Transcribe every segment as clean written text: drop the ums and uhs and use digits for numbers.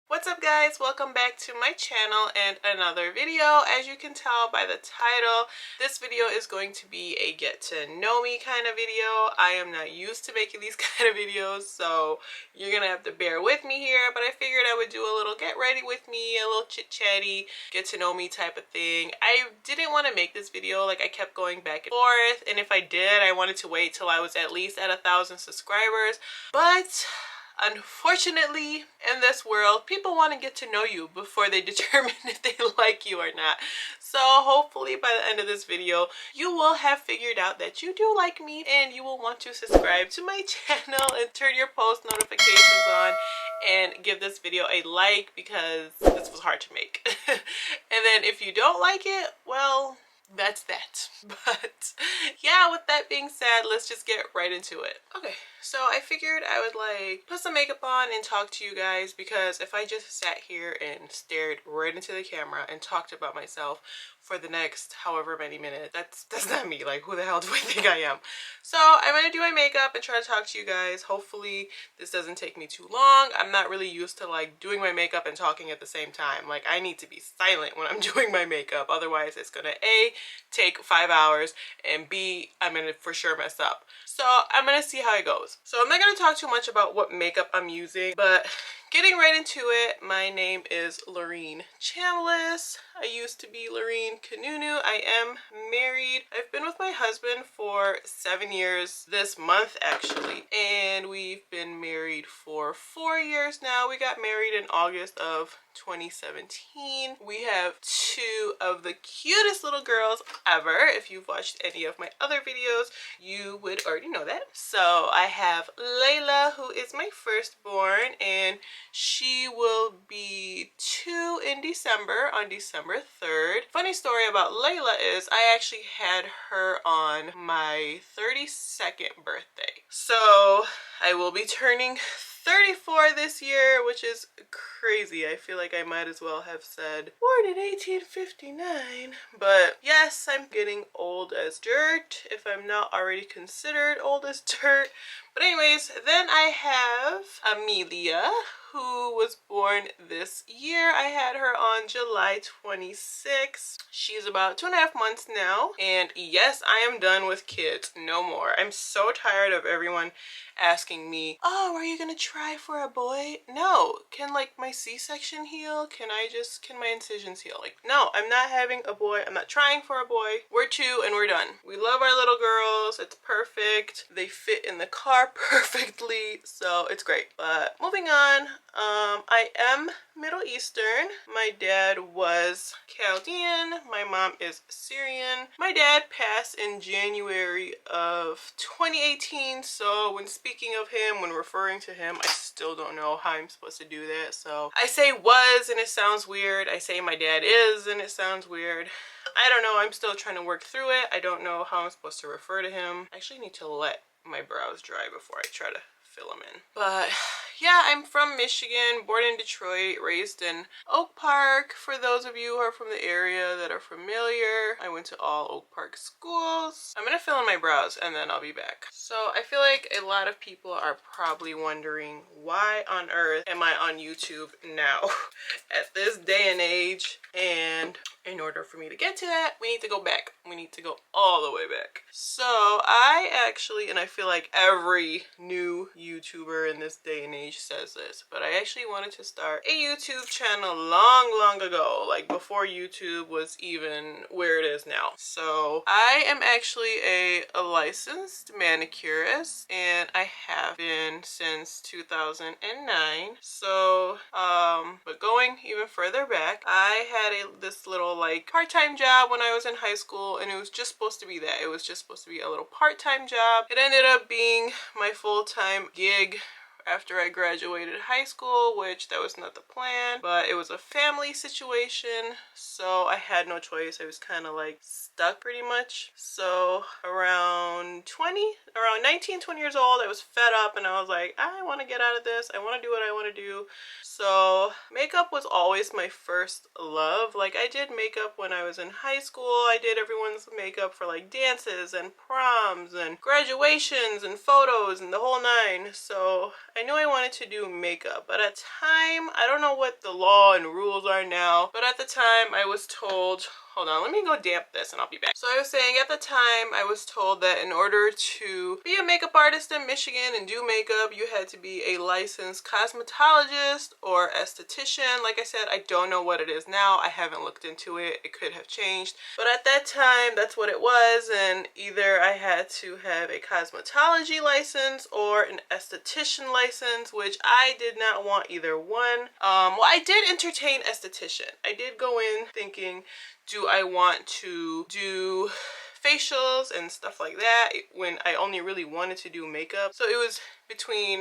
What's up guys, welcome back to my channel and another video. As you can tell by the title, this video is going to be a get to know me kind of video. I am not used to making these kind of videos, so you're gonna have to bear with me here, but I figured I would do a little get ready with me, a little chit chatty, get to know me type of thing. I didn't want to make this video, like I kept going back and forth, and if I did, I wanted to wait till I was at least at 1,000 subscribers, but unfortunately, in this world, people want to get to know you before they determine if they like you or not. So hopefully by the end of this video, you will have figured out that you do like me and you will want to subscribe to my channel and turn your post notifications on and give this video a like because this was hard to make. And then if you don't like it, well, that's that. But yeah, with that being said, let's just get right into it. Okay, so I figured I would like put some makeup on and talk to you guys, because if I just sat here and stared right into the camera and talked about myself for the next however many minutes, that's not me. Like, who the hell do I think I am? So I'm gonna do my makeup and try to talk to you guys. Hopefully this doesn't take me too long. I'm not really used to like doing my makeup and talking at the same time. Like, I need to be silent when I'm doing my makeup, otherwise it's gonna A, take 5 hours, and B, I'm gonna for sure mess up. So I'm gonna see how it goes. So I'm not gonna talk too much about what makeup I'm using, but getting right into it, my name is Lorrien Chambliss. I used to be Lorrien Kanunu. I am married. I've been with my husband for 7 years this month actually, and we've been married for 4 years now. We got married in August of 2017. We have 2 of the cutest little girls ever. If you've watched any of my other videos, you would already know that. So I have Layla, who is my firstborn, and she will be 2 in December, on December 3rd. Funny story about Layla is I actually had her on my 32nd birthday. So I will be turning 34 this year, which is crazy. I feel like I might as well have said born in 1859. But yes, I'm getting old as dirt, if I'm not already considered old as dirt. But anyways, then I have Amelia, who was born this year. I had her on July 26th. She's about 2.5 months now. And yes, I am done with kids. No more. I'm so tired of everyone asking me, oh, are you gonna try for a boy? No. Can like my C-section heal? Can my incisions heal? Like, no, I'm not having a boy. I'm not trying for a boy. We're 2 and we're done. We love our little girls. It's perfect. They fit in the car perfectly. So it's great. But moving on, I am Middle Eastern. My dad was Chaldean. My mom is Syrian. My dad passed in January of 2018. So when speaking of him, when referring to him, I still don't know how I'm supposed to do that. So I say was and it sounds weird. I say my dad is and it sounds weird. I don't know. I'm still trying to work through it. I don't know how I'm supposed to refer to him. I actually need to let my brows dry before I try to fill them in. But yeah, I'm from Michigan, born in Detroit, raised in Oak Park. For those of you who are from the area that are familiar, I went to all Oak Park schools. I'm gonna fill in my brows and then I'll be back. So I feel like a lot of people are probably wondering, why on earth am I on YouTube now at this day and age? And in order for me to get to that, we need to go back. We need to go all the way back. So I actually, and I feel like every new YouTuber in this day and age says this, but I actually wanted to start a YouTube channel long ago, like before YouTube was even where it is now. So I am actually a licensed manicurist, and I have been since 2009. So but going even further back, I had this little like part-time job when I was in high school, and it was just supposed to be that. It was just supposed to be a little part-time job. It ended up being my full-time gig after I graduated high school, which that was not the plan, but it was a family situation, so I had no choice. I was kind of like stuck pretty much. So around 19, 20 years old, I was fed up and I was like, I want to get out of this. I want to do what I want to do. So makeup was always my first love. Like, I did makeup when I was in high school. I did everyone's makeup for like dances and proms and graduations and photos and the whole nine. So I knew I wanted to do makeup, but at the time, I don't know what the law and rules are now, but at the time I was told, hold on, let me go damp this and I'll be back. So I was saying, at the time I was told that in order to be a makeup artist in Michigan and do makeup, you had to be a licensed cosmetologist or esthetician. Like I said, I don't know what it is now. I haven't looked into it. It could have changed. But at that time, that's what it was. And either I had to have a cosmetology license or an esthetician license, which I did not want either one. Well, I did entertain esthetician. I did go in thinking, do I want to do facials and stuff like that when I only really wanted to do makeup? So it was between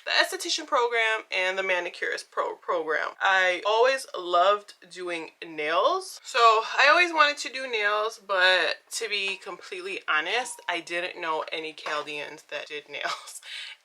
the esthetician program and the manicurist program. I always loved doing nails. So I always wanted to do nails, but to be completely honest, I didn't know any Chaldeans that did nails.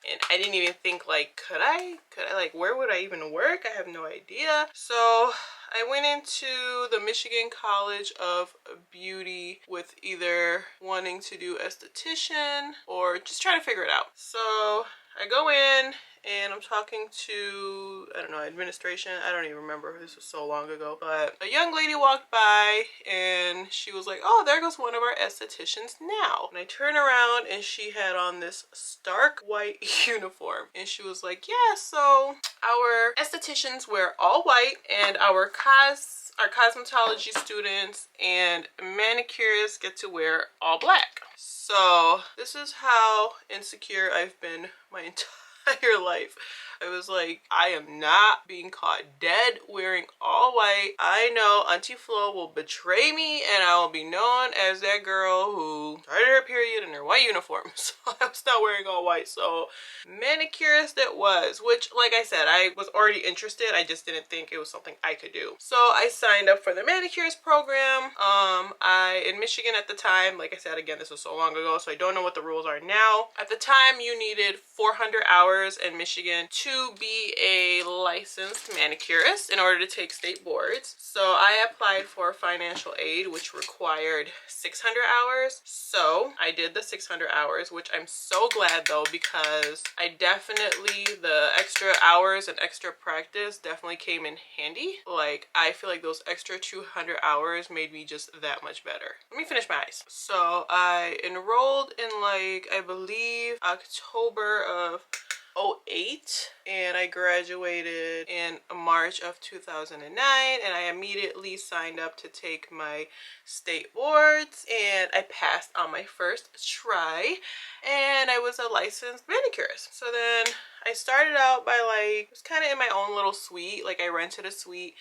And I didn't even think, like, could I like, where would I even work? I have no idea. So I went into the Michigan College of Beauty with either wanting to do esthetician or just trying to figure it out. So I go in and I'm talking to, I don't know, administration. I don't even remember. This was so long ago. But a young lady walked by and she was like, oh, there goes one of our estheticians now. And I turn around and she had on this stark white uniform. And she was like, yeah, so our estheticians wear all white and our cosmetology students and manicurists get to wear all black. So this is how insecure I've been my entire life. I was like, I am not being caught dead wearing all white. I know Auntie Flo will betray me and I will be known as that girl who started her period in her white uniform. So I was not wearing all white. So manicurist it was, which, like I said, I was already interested. I just didn't think it was something I could do. So I signed up for the manicurist program. In Michigan at the time, like I said, again, this was so long ago, so I don't know what the rules are now. At the time, you needed 400 hours in Michigan to be a licensed manicurist in order to take state boards. So I applied for financial aid, which required 600 hours. So I did the 600 hours, which I'm so glad though, because the extra hours and extra practice definitely came in handy. Like, I feel like those extra 200 hours made me just that much better. Let me finish my eyes. So I enrolled in, like, I believe October of 2008, and I graduated in March of 2009, and I immediately signed up to take my state boards, and I passed on my first try, and I was a licensed manicurist. So then I started out by, like, it was kind of in my own little suite. Like, I rented a suite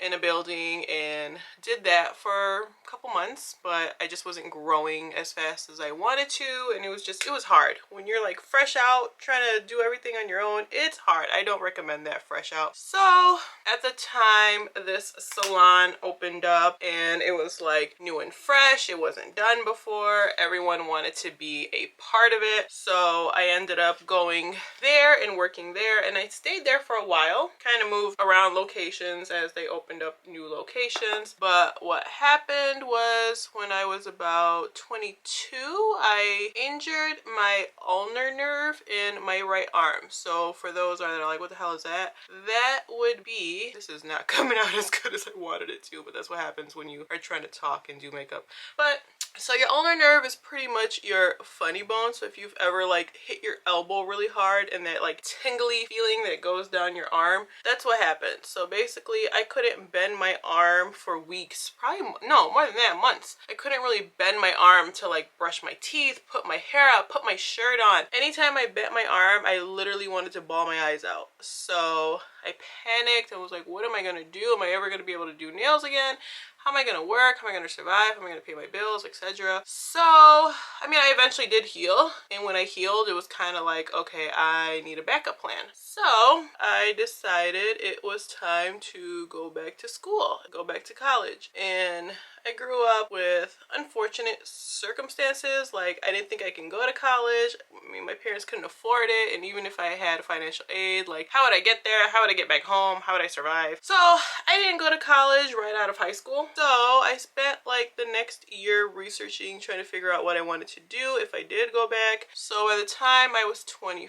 in a building and did that for a couple months, but I just wasn't growing as fast as I wanted to, and it was hard. When you're like fresh out trying to do everything on your own, it's hard. I don't recommend that fresh out. So at the time, this salon opened up and it was like new and fresh. It wasn't done before. Everyone wanted to be a part of it. So I ended up going there and working there, and I stayed there for a while, kind of moved around locations as they opened up new locations. But what happened was, when I was about 22, I injured my ulnar nerve in my right arm. So for those that are like, what the hell is that? That would be, this is not coming out as good as I wanted it to, but that's what happens when you are trying to talk and do makeup. But so your ulnar nerve is pretty much your funny bone. So if you've ever like hit your elbow really hard and that like tingly feeling that goes down your arm, that's what happened. So basically I couldn't bend my arm for weeks, probably no more than that, months. I couldn't really bend my arm to like brush my teeth, put my hair up, put my shirt on. Anytime I bent my arm, I literally wanted to bawl my eyes out. So I panicked and was like, what am I gonna do? Am I ever gonna be able to do nails again? how am I gonna work? How am I gonna survive? How am I gonna pay my bills, etc.? So, I mean, I eventually did heal. And when I healed, it was kind of like, okay, I need a backup plan. So I decided it was time to go back to school, go back to college. And I grew up with unfortunate circumstances. Like, I didn't think I can go to college. I mean, my parents couldn't afford it. And even if I had financial aid, like, how would I get there? How would I get back home? How would I survive? So I didn't go to college right out of high school. So I spent like the next year researching, trying to figure out what I wanted to do if I did go back. So by the time I was 24,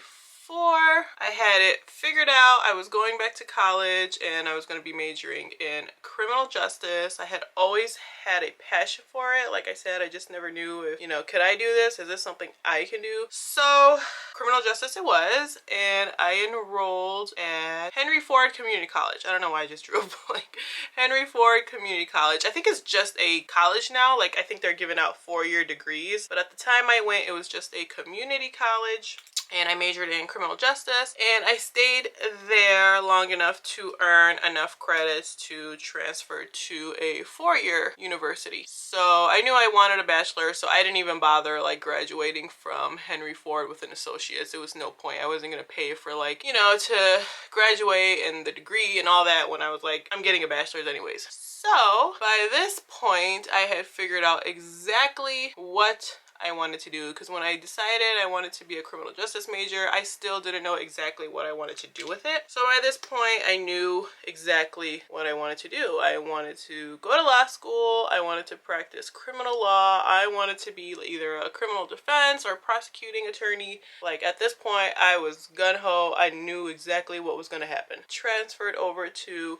I had it figured out. I was going back to college and I was going to be majoring in criminal justice. I had always had a passion for it. Like I said, I just never knew if, you know, could I do this? Is this something I can do? So criminal justice it was, and I enrolled at Henry Ford Community College. I don't know why I just drew a blank. Henry Ford Community College. I think it's just a college now. Like, I think they're giving out 4-year degrees, but at the time I went, it was just a community college. And I majored in criminal justice, and I stayed there long enough to earn enough credits to transfer to a 4-year university. So I knew I wanted a bachelor, so I didn't even bother like graduating from Henry Ford with an associate's. It was no point. I wasn't gonna pay for, like, you know, to graduate and the degree and all that when I was like, I'm getting a bachelor's anyways. So by this point, I had figured out exactly what I wanted to do, because when I decided I wanted to be a criminal justice major, I still didn't know exactly what I wanted to do with it. So by this point, I knew exactly what I wanted to do. I wanted to go to law school. I wanted to practice criminal law. I wanted to be either a criminal defense or prosecuting attorney. Like, at this point, I was gung-ho. I knew exactly what was going to happen. Transferred over to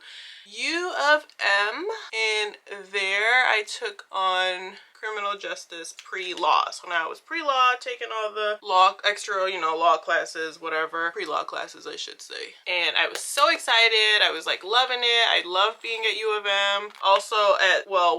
U of M, and there I took on criminal justice pre-law. So now I was pre-law, taking all the law, extra, you know, law classes, whatever, pre-law classes I should say. And I was so excited. I was like loving it. I loved being at U of M. Also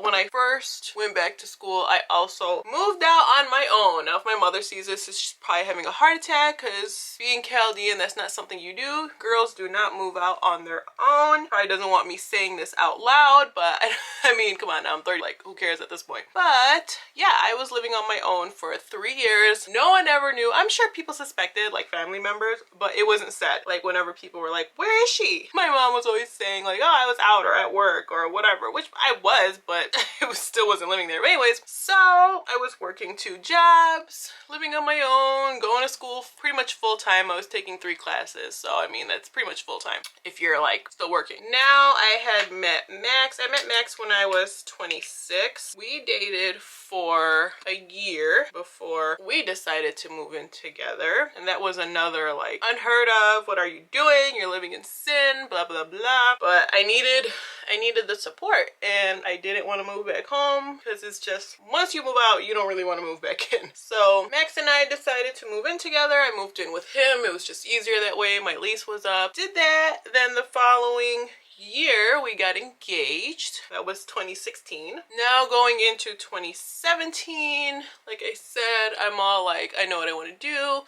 when I first went back to school, I also moved out on my own. Now if my mother sees this, she's probably having a heart attack, because being Chaldean, that's not something you do. Girls do not move out on their own. Probably doesn't want me saying this out loud, but I mean, come on now, I'm 30, like, who cares at this point? But yeah, I was living on my own for 3 years. No one ever knew. I'm sure people suspected, like family members, but it wasn't said. Like, whenever people were like, where is she? My mom was always saying like, oh, I was out or at work or whatever, which I was, but still wasn't living there. But anyways, so I was working 2 jobs, living on my own, going to school pretty much full time. I was taking 3 classes. So I mean, that's pretty much full time if you're like still working. Now I had met Max. I met Max when I was 26. We dated for a year before we decided to move in together, and that was another like unheard of, what are you doing, you're living in sin, blah blah blah. But I needed the support, and I didn't want to move back home, because it's just, once you move out, you don't really want to move back in. So Max and I decided to move in together. I moved in with him. It was just easier that way. My lease was up. Did that. Then the following year we got engaged. That was 2016. Now going into 2017, like I said, I'm all like, I know what I want to do.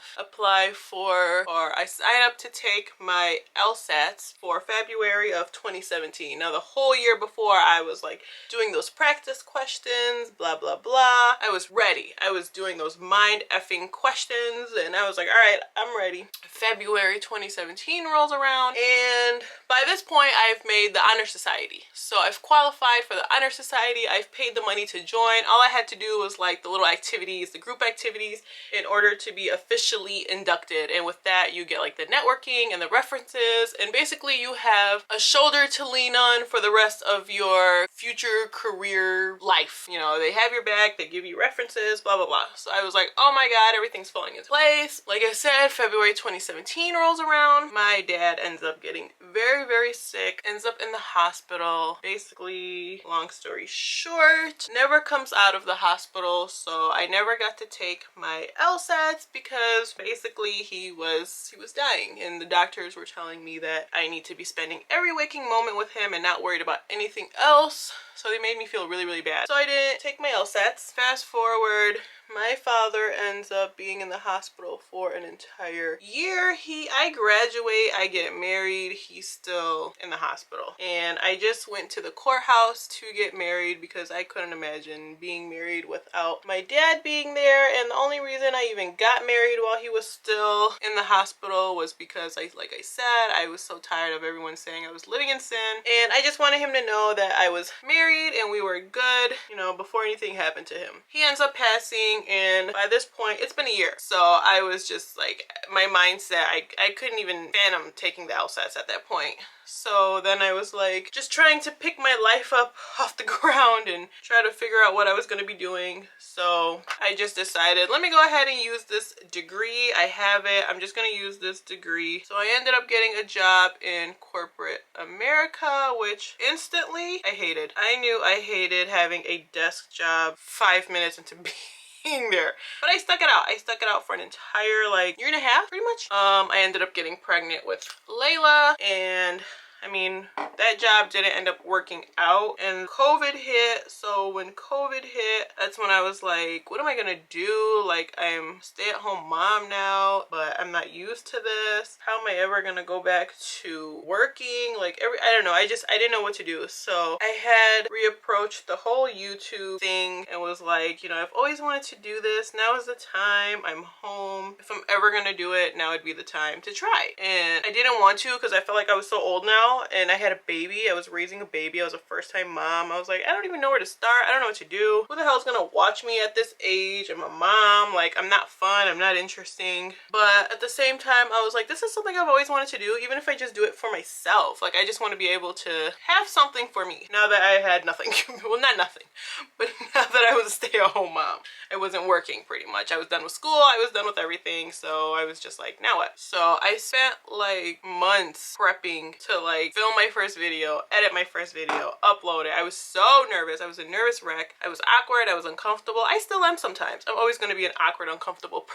I signed up to take my LSATs for February of 2017. Now the whole year before, I was like doing those practice questions, blah blah blah. I was ready. I was doing those mind effing questions, and I was like, all right, I'm ready. February 2017 rolls around, and by this point I've made the honor society. So I've qualified for the honor society. I've paid the money to join. All I had to do was like the little activities, the group activities, in order to be officially inducted. And with that, you get like the networking and the references, and basically you have a shoulder to lean on for the rest of your future career life. You know, they have your back, they give you references, blah blah blah. So I was like, oh my god, everything's falling into place. Like I said, February 2017 rolls around. My dad ends up getting very, very sick, ends up in the hospital. Basically, long story short, never comes out of the hospital, so I never got to take my LSATs, because basically he was dying, and the doctors were telling me that I need to be spending every waking moment with him and not worried about anything else. So they made me feel really, really bad. So I didn't take my LSATs. Fast forward, my father ends up being in the hospital for an entire year. I graduate, I get married, he's still in the hospital. And I just went to the courthouse to get married because I couldn't imagine being married without my dad being there. And the only reason I even got married while he was still in the hospital was because, like I said, I was so tired of everyone saying I was living in sin. And I just wanted him to know that I was married and we were good, you know, before anything happened to him. He ends up passing, and by this point, it's been a year. So I was just like, my mindset, I couldn't even fathom taking the LSATs at that point. So then I was like just trying to pick my life up off the ground and try to figure out what I was going to be doing. So I just decided, let me go ahead and use this degree. I have it. I'm just going to use this degree. So I ended up getting a job in corporate America, which instantly I hated. I knew I hated having a desk job 5 minutes into being there, but I stuck it out. I stuck it out for an entire like year and a half, pretty much. I ended up getting pregnant with Layla, and I mean, that job didn't end up working out, and COVID hit. So when COVID hit, that's when I was like, what am I gonna do? Like, I'm a stay-at-home mom now, but I'm not used to this. How am I ever gonna go back to working? Like, I don't know. I didn't know what to do. So I had reapproached the whole YouTube thing and was like, you know, I've always wanted to do this. Now is the time. I'm home. If I'm ever gonna do it, now would be the time to try. And I didn't want to because I felt like I was so old now. And I had a baby. I was raising a baby. I was a first-time mom. I was like, I don't even know where to start. I don't know what to do. Who the hell is gonna watch me at this age? I'm a mom. Like, I'm not fun. I'm not interesting. But at the same time, I was like, this is something I've always wanted to do, even if I just do it for myself. Like, I just want to be able to have something for me now that I had nothing. Well, not nothing, but now that I was a stay-at-home mom. I wasn't working pretty much. I was done with school. I was done with everything. So I was just like, now what? So I spent like months prepping to like film my first video, edit my first video, upload it. I was so nervous. I was a nervous wreck. I was awkward. I was uncomfortable. I still am sometimes. I'm always going to be an awkward, uncomfortable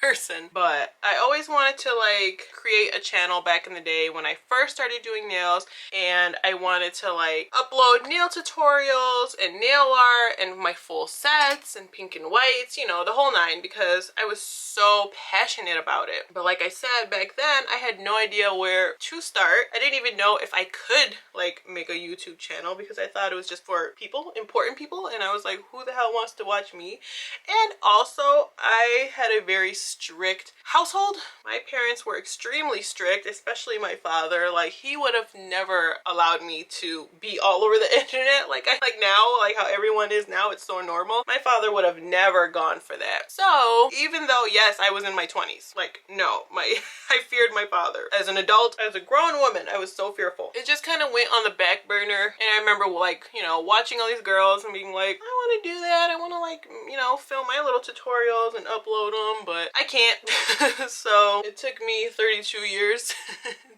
person, but I always wanted to like create a channel back in the day when I first started doing nails, and I wanted to like upload nail tutorials and nail art and my full sets and pink and whites, you know, the whole nine, because I was so passionate about it. But like I said, back then I had no idea where to start. I didn't even know if I could like make a YouTube channel because I thought it was just for people, important people, and I was like, who the hell wants to watch me? And also I had a very strict household. My parents were extremely strict, especially my father. Like, he would have never allowed me to be all over the internet like now, like how everyone is now. It's so normal. My father would have never gone for that. So even though, yes, I was in my 20s, like, no, I feared my father. As an adult, as a grown woman, I was so fearful. It just kind of went on the back burner, and I remember like, you know, watching all these girls and being like, I want to do that. I want to like, you know, film my little tutorials and upload them, but I can't. So it took me 32 years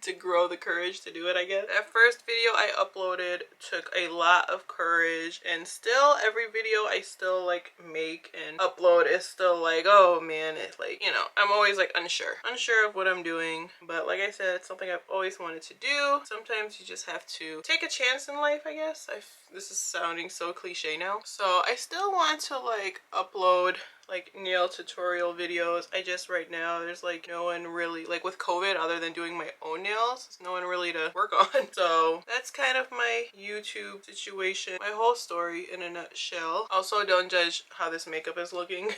to grow the courage to do it, I guess. That first video I uploaded took a lot of courage, and still every video I still like make and upload is still like, oh man, it's like, you know, I'm always like unsure of what I'm doing. But like I said, it's something I've always wanted to do. Sometimes you just have to take a chance in life, I guess. This is sounding so cliche now. So I still want to like upload like nail tutorial videos. I just right now there's like no one really, like with COVID, other than doing my own nails, there's no one really to work on. So that's kind of my YouTube situation, my whole story in a nutshell. Also, don't judge how this makeup is looking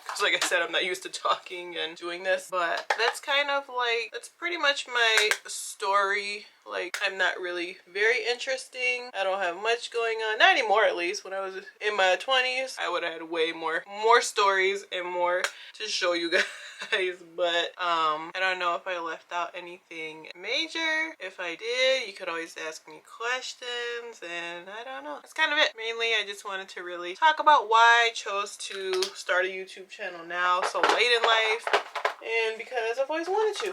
because like I said, I'm not used to talking and doing this, but that's kind of like, that's pretty much my story. Like, I'm not really very interesting. I don't have much going on, not anymore at least. When I was in my 20s, I would have had way more stories and more to show you guys. But I don't know if I left out anything major. If I did, you could always ask me questions, and I don't know. That's kind of it. Mainly, I just wanted to really talk about why I chose to start a YouTube channel now, so late in life. And because I've always wanted to.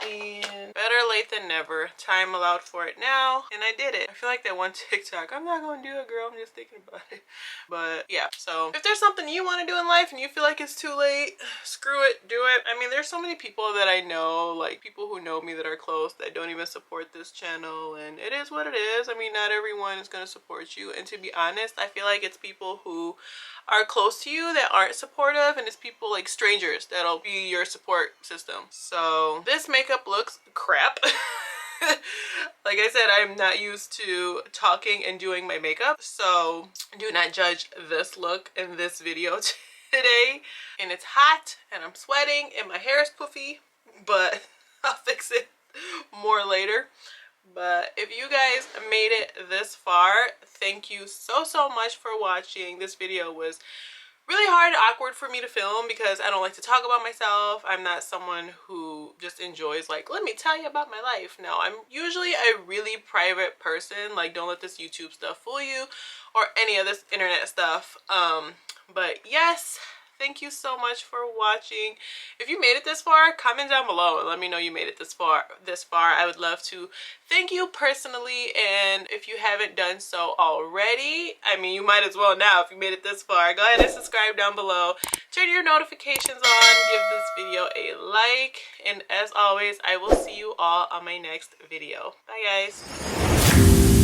And better late than never. Time allowed for it now, and I did it. I feel like that one TikTok, I'm not gonna do it, girl, I'm just thinking about it. But yeah, so if there's something you want to do in life and you feel like it's too late, screw it, do it. I mean, there's so many people that I know, like people who know me that are close, that don't even support this channel, and it is what it is. I mean, not everyone is gonna support you, and to be honest, I feel like it's people who are close to you that aren't supportive, and it's people like strangers that'll be your support system. So this makeup looks crap. Like I said, I'm not used to talking and doing my makeup, so do not judge this look in this video today. And it's hot and I'm sweating and my hair is poofy, but I'll fix it more later. But if you guys made it this far, thank you so much for watching. This video was really hard and awkward for me to film because I don't like to talk about myself. I'm not someone who just enjoys like, let me tell you about my life. No, I'm usually a really private person. Like, don't let this YouTube stuff fool you or any of this internet stuff. But yes, thank you so much for watching. If you made it this far, comment down below and let me know you made it this far. I would love to thank you personally, and if you haven't done so already, I mean, you might as well now if you made it this far. Go ahead and subscribe down below. Turn your notifications on. Give this video a like, and as always, I will see you all on my next video. Bye, guys.